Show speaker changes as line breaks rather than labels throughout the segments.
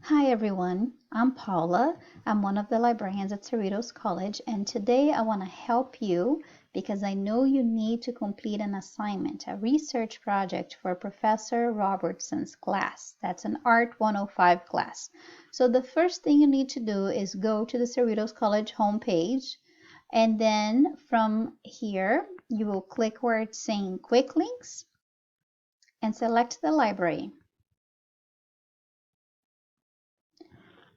Hi everyone, I'm Paula. I'm one of the librarians at Cerritos College, and today I want to help you because I know you need to complete an assignment, a research project for Professor Robertson's class. That's an Art 105 class. So the first thing you need to do is go to the Cerritos College homepage, and then from here you will click where it's saying Quick Links and select the library.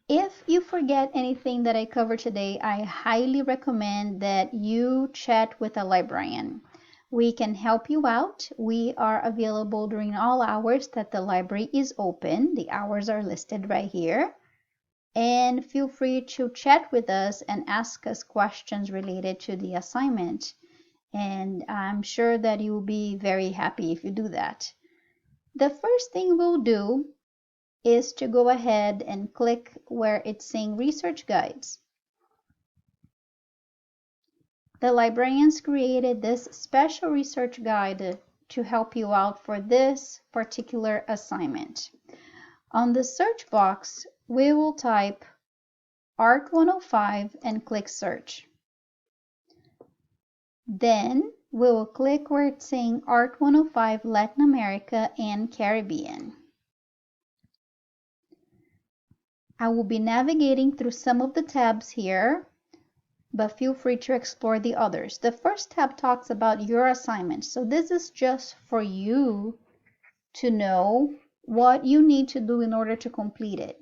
If you forget anything that I covered today, I highly recommend that you chat with a librarian. We can help you out. We are available during all hours that the library is open. The hours are listed right here. And feel free to chat with us and ask us questions related to the assignment. And I'm sure that you will be very happy if you do that. The first thing we'll do is to go ahead and click where it's saying research guides. The librarians created this special research guide to help you out for this particular assignment. On the search box, we will type Art 105 and click search. Then we will click where it's saying Art 105 Latin America and Caribbean. I will be navigating through some of the tabs here, but feel free to explore the others. The first tab talks about your assignment. So this is just for you to know what you need to do in order to complete it.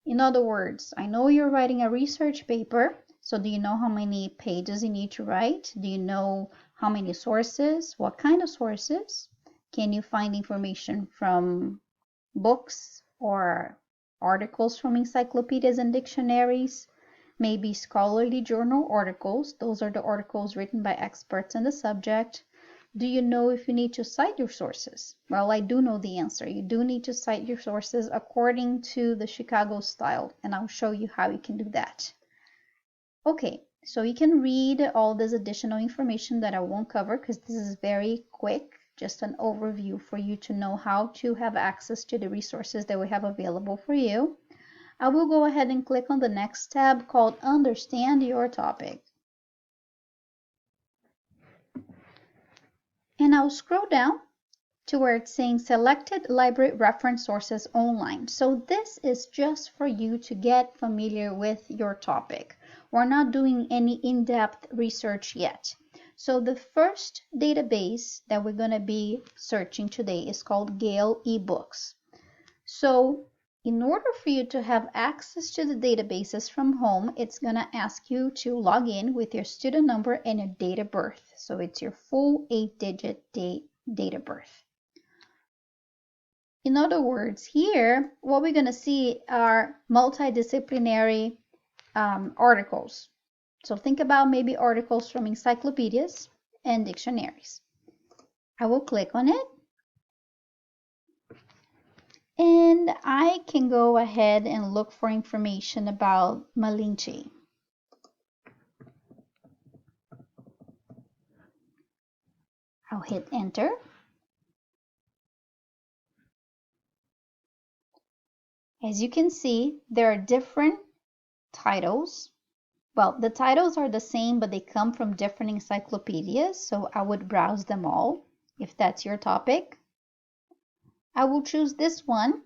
In other words, I know you're writing a research paper. So do you know how many pages you need to write? Do you know how many sources? What kind of sources? Can you find information from books or articles from encyclopedias and dictionaries, maybe scholarly journal articles? Those are the articles written by experts in the subject. Do you know if you need to cite your sources? Well, I do know the answer. You do need to cite your sources according to the Chicago style, and I'll show you how you can do that. Okay, so you can read all this additional information that I won't cover because this is very quick. Just an overview for you to know how to have access to the resources that we have available for you. I will go ahead and click on the next tab called Understand Your Topic. And I'll scroll down to where it's saying Selected Library Reference Sources Online. So this is just for you to get familiar with your topic. We're not doing any in-depth research yet. So the first database that we're going to be searching today is called Gale eBooks. So in order for you to have access to the databases from home, it's going to ask you to log in with your student number and your date of birth. So it's your full 8-digit date of birth. In other words, here, what we're going to see are multidisciplinary articles. So think about maybe articles from encyclopedias and dictionaries. I will click on it. And I can go ahead and look for information about Malinche. I'll hit enter. As you can see, there are different titles. Well, the titles are the same, but they come from different encyclopedias, so I would browse them all if that's your topic. I will choose this one.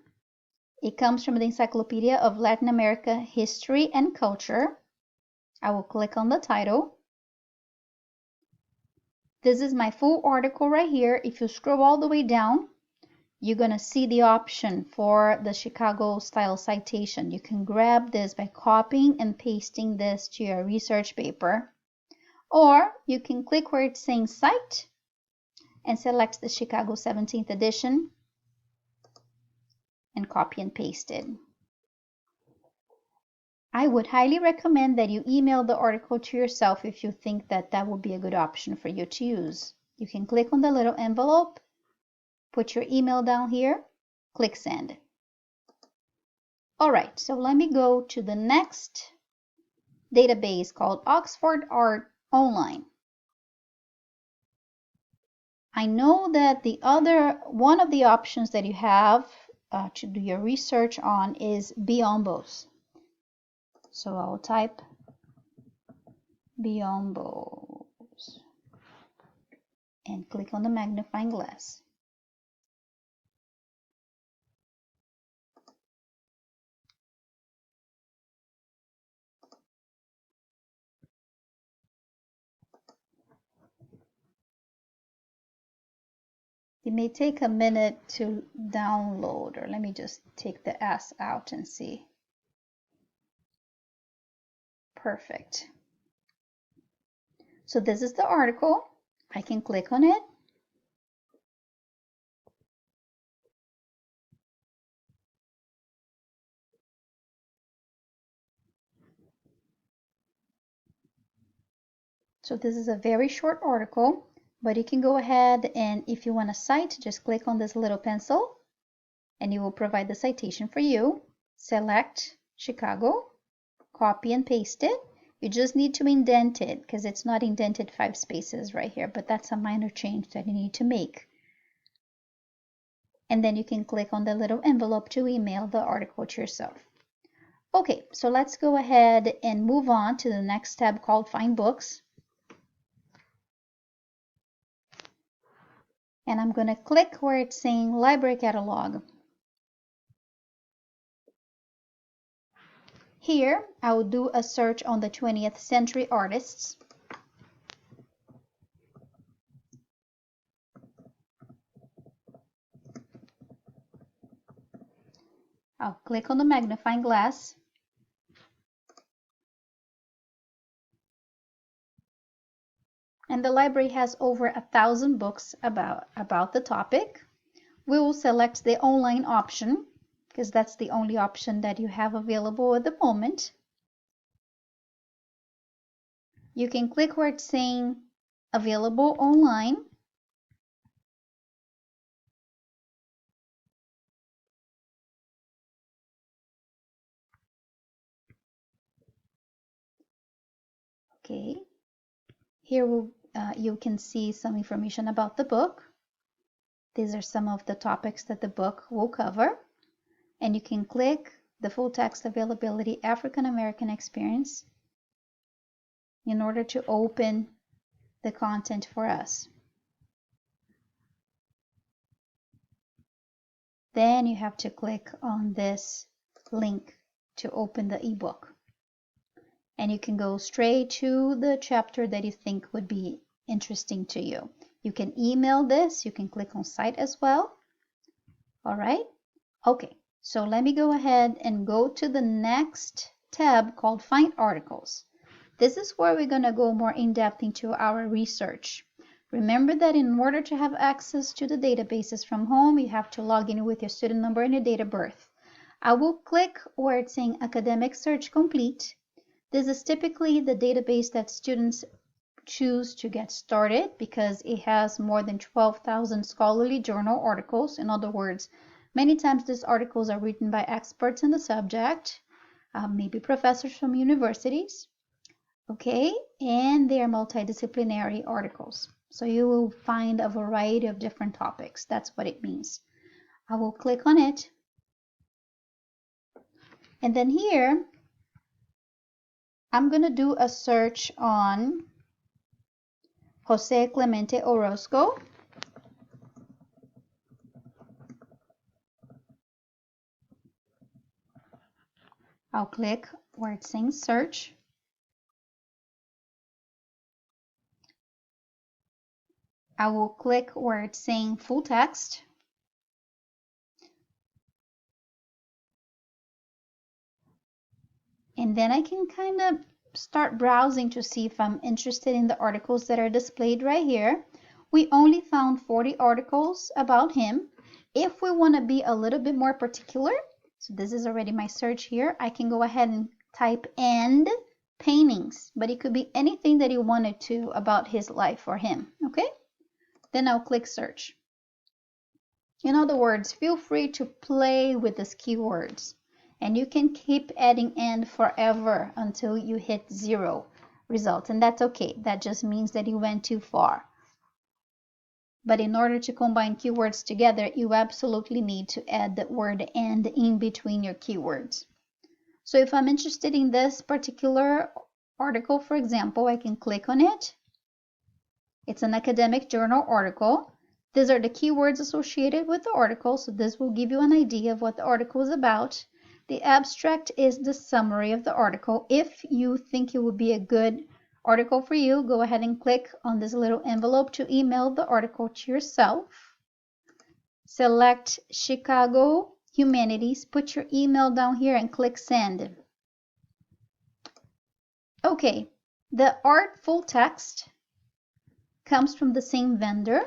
It comes from the Encyclopedia of Latin America History and Culture. I will click on the title. This is my full article right here. If you scroll all the way down, you're going to see the option for the Chicago style citation. You can grab this by copying and pasting this to your research paper. Or you can click where it's saying Cite and select the Chicago 17th edition and copy and paste it. I would highly recommend that you email the article to yourself if you think that that would be a good option for you to use. You can click on the little envelope, put your email down here, click send. All right, so let me go to the next database called Oxford Art Online. I know that one of the options that you have to do your research on is biombos. So I'll type biombos and click on the magnifying glass. It may take a minute to download, or let me just take the S out and see. Perfect. So this is the article. I can click on it. So this is a very short article, but you can go ahead and if you want a cite, just click on this little pencil and it will provide the citation for you. Select Chicago, copy and paste it. You just need to indent it because it's not indented 5 spaces right here, but that's a minor change that you need to make. And then you can click on the little envelope to email the article to yourself. Okay, so let's go ahead and move on to the next tab called Find Books. And I'm going to click where it's saying Library Catalog. Here, I will do a search on the 20th century artists. I'll click on the magnifying glass. And the library has over 1,000 books about the topic. We will select the online option because that's the only option that you have available at the moment. You can click where it's saying available online. Okay. Here you can see some information about the book. These are some of the topics that the book will cover. And you can click the full text availability African American experience in order to open the content for us. Then you have to click on this link to open the ebook. And you can go straight to the chapter that you think would be interesting to you. You can email this. You can click on Cite as well. All right. Okay. So let me go ahead and go to the next tab called Find Articles. This is where we're going to go more in depth into our research. Remember that in order to have access to the databases from home, you have to log in with your student number and your date of birth. I will click where it's saying Academic Search Complete. This is typically the database that students choose to get started because it has more than 12,000 scholarly journal articles. In other words, many times these articles are written by experts in the subject, maybe professors from universities, okay? And they are multidisciplinary articles. So you will find a variety of different topics. That's what it means. I will click on it. And then here, I'm going to do a search on Jose Clemente Orozco. I'll click where it's saying search. I will click where it's saying full text. And then I can kind of start browsing to see if I'm interested in the articles that are displayed right here. We only found 40 articles about him. If we want to be a little bit more particular, so this is already my search here, I can go ahead and type and paintings, but it could be anything that you wanted to about his life or him, okay? Then I'll click search. In other words, feel free to play with these keywords. And you can keep adding and forever until you hit 0 results. And that's okay. That just means that you went too far. But in order to combine keywords together, you absolutely need to add the word and in between your keywords. So if I'm interested in this particular article, for example, I can click on it. It's an academic journal article. These are the keywords associated with the article, so this will give you an idea of what the article is about. The abstract is the summary of the article. If you think it would be a good article for you, go ahead and click on this little envelope to email the article to yourself. Select Chicago Humanities, put your email down here and click send. Okay, the art full text comes from the same vendor,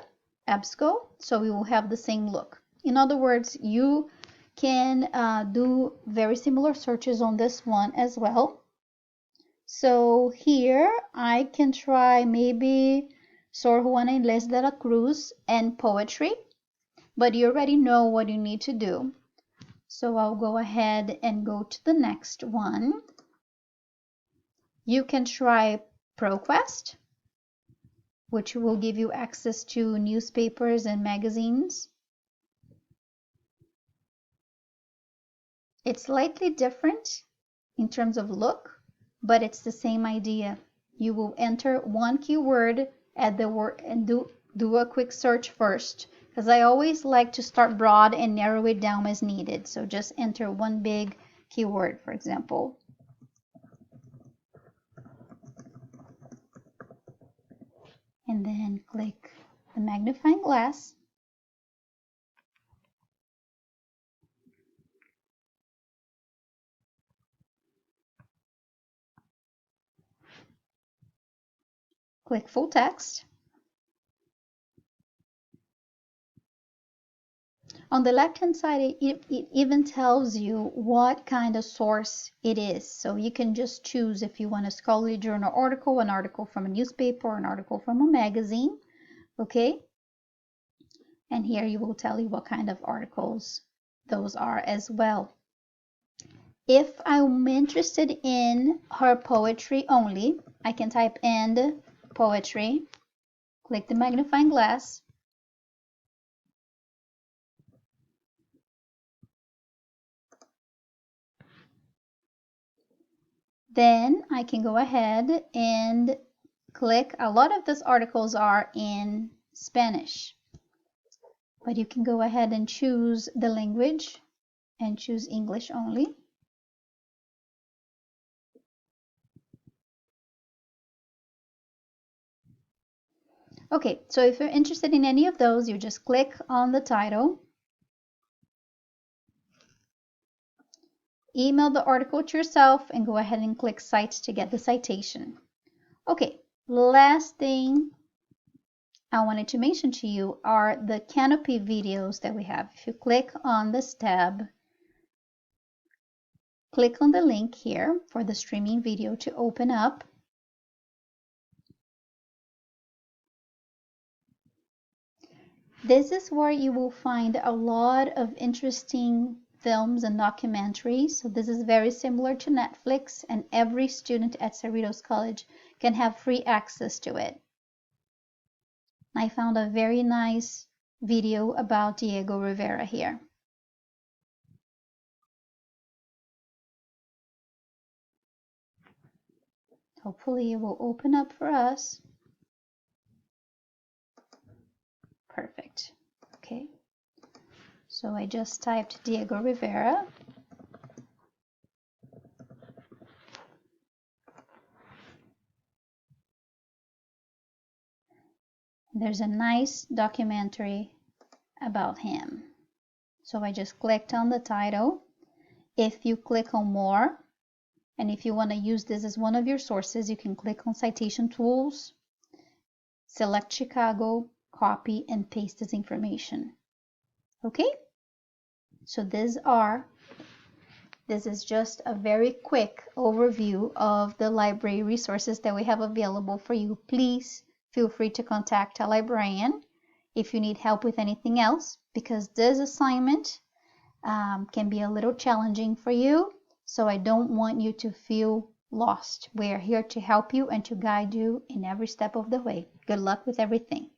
EBSCO, so we will have the same look. In other words, you can do very similar searches on this one as well. So here I can try maybe Sor Juana Inés de la Cruz and poetry, but you already know what you need to do. So I'll go ahead and go to the next one. You can try ProQuest, which will give you access to newspapers and magazines. It's slightly different in terms of look, but it's the same idea. You will enter one keyword, add the word, and do a quick search first, because I always like to start broad and narrow it down as needed. So just enter one big keyword, for example. And then click the magnifying glass. Click full text. On the left-hand side, it even tells you what kind of source it is. So you can just choose if you want a scholarly journal article, an article from a newspaper, or an article from a magazine. Okay? And here you will tell you what kind of articles those are as well. If I'm interested in her poetry only, I can type in poetry, click the magnifying glass. Then I can go ahead and click. A lot of these articles are in Spanish, but you can go ahead and choose the language and choose English only. Okay, so if you're interested in any of those, you just click on the title, email the article to yourself, and go ahead and click Cite to get the citation. Okay, last thing I wanted to mention to you are the Canopy videos that we have. If you click on this tab, click on the link here for the streaming video to open up. This is where you will find a lot of interesting films and documentaries. So this is very similar to Netflix, and every student at Cerritos College can have free access to it. I found a very nice video about Diego Rivera here. Hopefully it will open up for us. Perfect. Okay. So I just typed Diego Rivera. There's a nice documentary about him. So I just clicked on the title. If you click on more, and if you want to use this as one of your sources, you can click on Citation Tools, select Chicago, copy and paste this information. Okay? So this is just a very quick overview of the library resources that we have available for you. Please feel free to contact a librarian if you need help with anything else, because this assignment can be a little challenging for you. So I don't want you to feel lost. We are here to help you and to guide you in every step of the way. Good luck with everything.